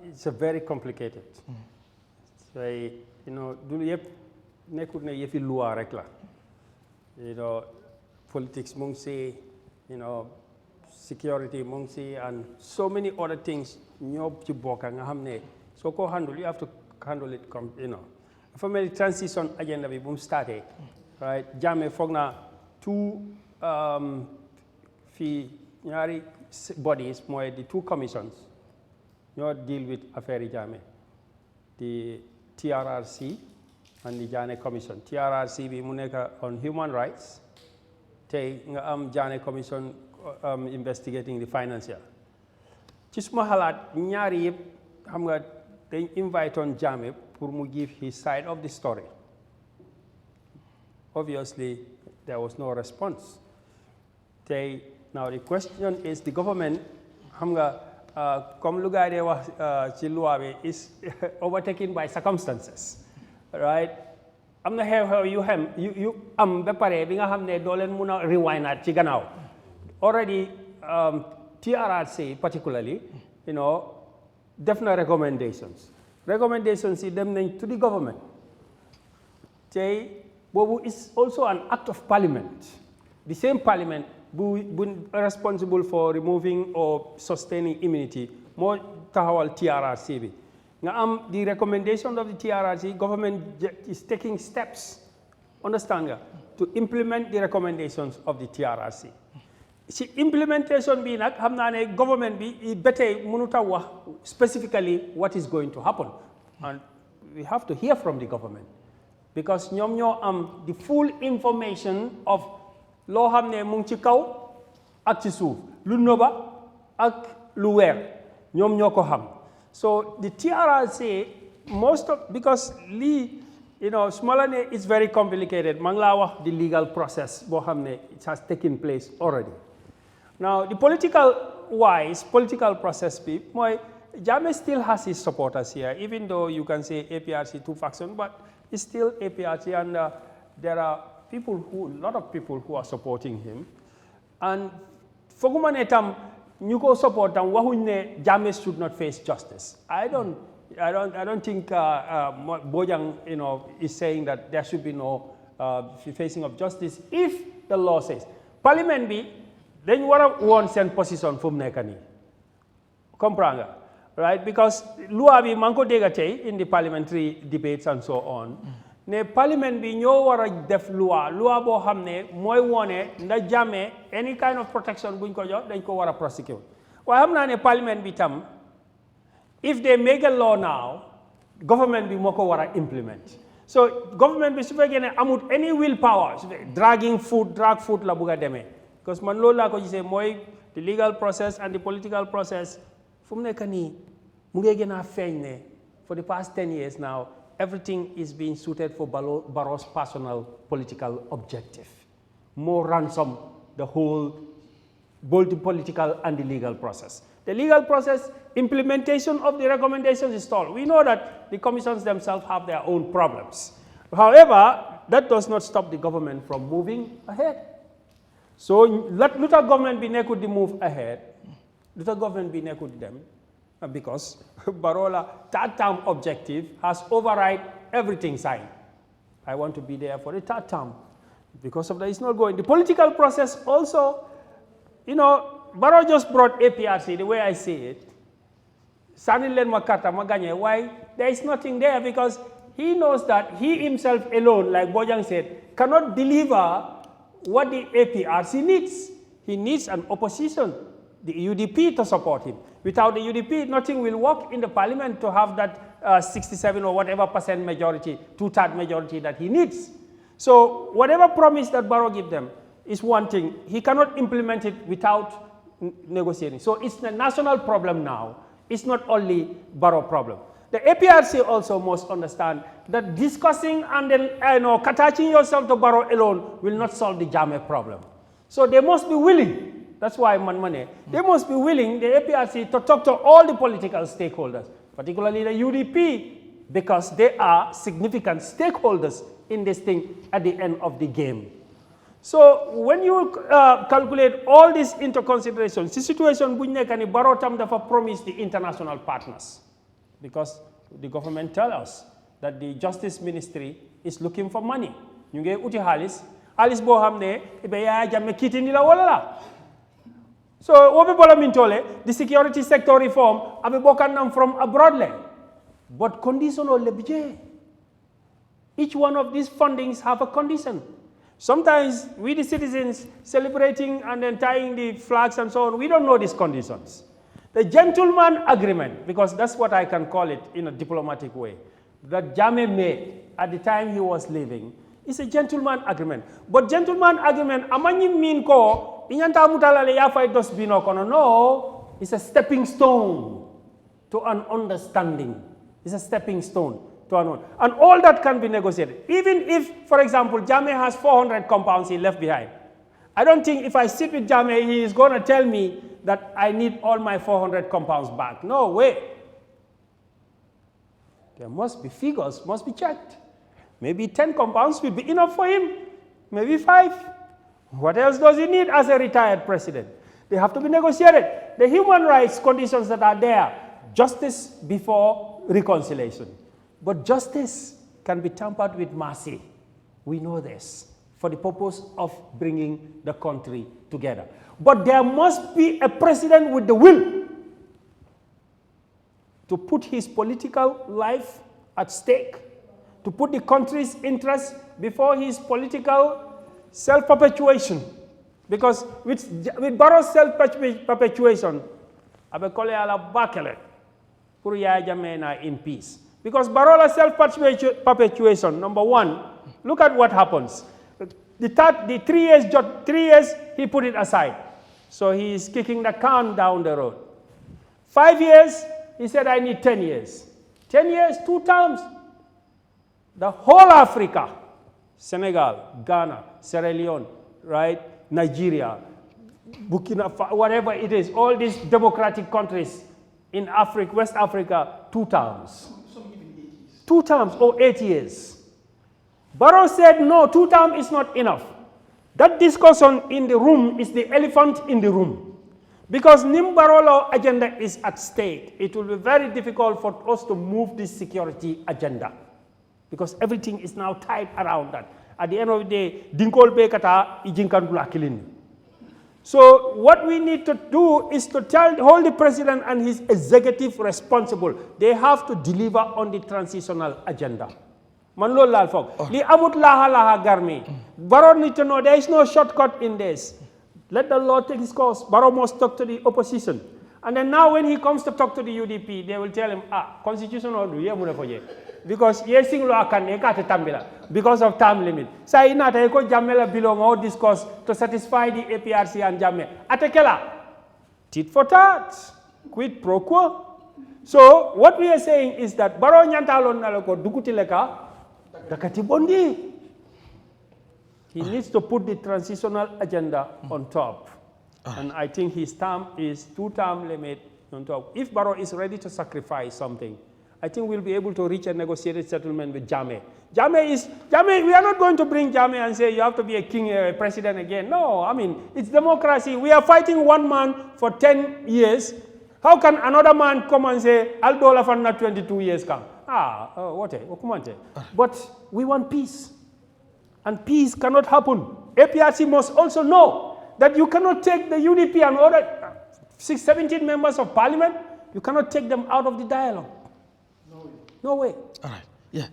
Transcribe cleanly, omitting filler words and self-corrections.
It's a very complicated. So, do you nekkul ne yefi loi rek la. Politics mu ngi si, security mu ngi si, and so many other things ñoo ci bokka nga xam ne soo ko handle, you have to handle it dafa mel transition agenda bi bu mu starté, right? Jammeh foog naa fii ñaari bodies mooy the two commissions ñoo deal with affaire yi Jammeh, the TRRC and the Jammeh Commission. TRRC bi mu nekk on human rights, tey nga am Jammeh Commission investigating the financial. Ci suma xalaat ñaari yëpp xam nga dañ invite on Jammeh pour mu give his side of the story. Obviously, there was no response. Now the question is, the government, xam nga comme lu gaa yi wax ci loi bi, is overtaken by circumstances, right? Am na xew-xew yu am ba pare bi nga xam ne doo leen mun a rewindaat ci gannaaw. Already TRRC particularly, def na recommendations. Recommendations yi dem nañ to the government. Boobu is also an act of parliament. The same parliament bu responsible for removing or sustaining immunity moo taxawal TRRC bi. Nga am the recommendation of the TRRC, government is taking steps, understand nga, to implement the recommendations of the TRRC. Si implementation bi nag xam naa ne government bi ba tey mënut a wax specifically what is going to happen, and we have to hear from the government because ñoom ñoo am the full information of loo xam ne mu ngi ci kaw ak ci suuf, lu nëba ak lu weer, ñoom ñoo ko xam. So the TRRC, because lii, smaller ne, it's very complicated. maa ngi laa wax the legal process boo xam ne it has taken place already. Now, the political process bi mooy Jammeh still has his supporters here, even though you can say APRC two factions, but it's still APRC, and there are a lot of people who are supporting him. And foguma ne tam ñu ko support tam waxuñ ne Jammeh should not face justice. I don't think Bojang is saying that there should be no facing of justice if the law says. Parliament bi dañ war a woon seen position fu mu nekk nii. Comprendre nga, right? Because loi bi maa ngi ko dégg tey in the parliamentary debates and so on. Ne parliament bi ñoo war a def loi boo xam ne mooy wone ndax Jammeh any kind of protection buñ ko jox dañ ko war a prosecute. waaye xam naa ne parliament bi tam if they make a law now, government bi moo ko war a implement. So government bi su fekkee ne amut any willpower, drag foot la bugg a demee. Because man loolu laa ko gisee mooy the legal process and the political process fu mu nekk nii mu ngi gën a feeñ ne for the past 10 years now, everything is being suited for Barrow's personal political objective. More ransom, both the political and the legal process. The legal process, implementation of the recommendations is stalled. We know that the commissions themselves have their own problems. However, that does not stop the government from moving ahead. So let the government be nekku di move ahead. Let the government be nekku di them. Because Barrola third term objective has override everything signed. I want to be there for the third term. Because of that, it's not going. The political process also, Barrow just brought APRC, the way I see it. Sanilen Makata Maganye, why? There is nothing there because he knows that he himself alone, like Bojang said, cannot deliver what the APRC needs. He needs an opposition, the UDP, to support him. Without the UDP, nothing will work in the parliament to have that 67 or whatever percent majority, two-third majority that he needs. So whatever promise that Barrow gives them is one thing. He cannot implement it without negotiating. So it's a national problem now. It's not only Barrow problem. The APRC also must understand that discussing and then attaching yourself to Barrow alone will not solve the Jammeh problem. So they must be willing. That's why they must be willing, the APRC, to talk to all the political stakeholders, particularly the UDP, because they are significant stakeholders in this thing at the end of the game. So when you calculate all these into consideration, the situation bunyekani barotam dafa promise the international partners, because the government tell us that the Justice Ministry is looking for money. You get uti halis bo hamne ibe Yahya Jammeh kitini la wala la. So wobe bola mintole the security sector reform abe bokanam from abroad le. But conditional lebje. Each one of these fundings have a condition. Sometimes we the citizens celebrating and then tying the flags and so on, we don't know these conditions. The gentleman agreement, because that's what I can call it in a diplomatic way, that Jammeh made at the time he was leaving, is a gentleman agreement. But gentleman agreement, amanyi mean ko, inyanta mutalale yafai dos bino kono, no, it's a stepping stone to an understanding. It's a stepping stone to an understanding. And all that can be negotiated. Even if, for example, Jammeh has 400 compounds he left behind. I don't think if I sit with Jammeh, he is going to tell me that I need all my 400 compounds back. No way. There must be figures, must be checked. Maybe 10 compounds will be enough for him. Maybe 5. What else does he need as a retired president? They have to be negotiated. The human rights conditions that are there, justice before reconciliation. But justice can be tampered with mercy. We know this, for the purpose of bringing the country together. But there must be a president with the will to put his political life at stake, to put the country's interests before his political self-perpetuation. Because with Barrow's self-perpetuation, abe kole ala bakele pour Yahya Jammeh na in peace. Because Barrow's self-perpetuation, number one, look at what happens. The 3 years, he put it aside. So he is kicking the can down the road. 5 years, he said, I need 10 years. 10 years, 2 terms. The whole Africa, Senegal, Ghana, Sierra Leone, right, Nigeria, Burkina Faso, whatever it is, all these democratic countries in Africa, West Africa, 2 terms. 2 terms or 8 years. Barrow said, no, 2 terms is not enough. That discussion in the room is the elephant in the room. Because Nimbarolo agenda is at stake. It will be very difficult for us to move this security agenda. Because everything is now tied around that. At the end of the day, Dinkol Bekata, Ijinkandula Kilin. So what we need to do is to hold the president and his executive responsible. They have to deliver on the transitional agenda. Manlo lal fog. Li amut laha garmi. Barrow need to know there is no shortcut in this. Let the law take its course. Barrow must talk to the opposition. And then now when he comes to talk to the UDP, they will tell him, constitution order, because because of time limit. So inata eko Jammeh belong all discourse to satisfy the APRC and Jammeh. Atekela, tit for tat, quid pro quo. So what we are saying is that Barrow nyantalon naloko dukutileka dakati bondi. He needs to put the transitional agenda on top. And I think his term is 2-term limit on top. If Barrow is ready to sacrifice something, I think we'll be able to reach a negotiated settlement with Jammeh. Jammeh, we are not going to bring Jammeh and say you have to be a king, a president again. No, I mean, it's democracy. We are fighting one man for 10 years. How can another man come and say, I'll do for 22 years come? But we want peace. And peace cannot happen. APRC must also know that you cannot take the UDP and other 17 members of parliament, you cannot take them out of the dialogue. No way. No way. All right. Yeah.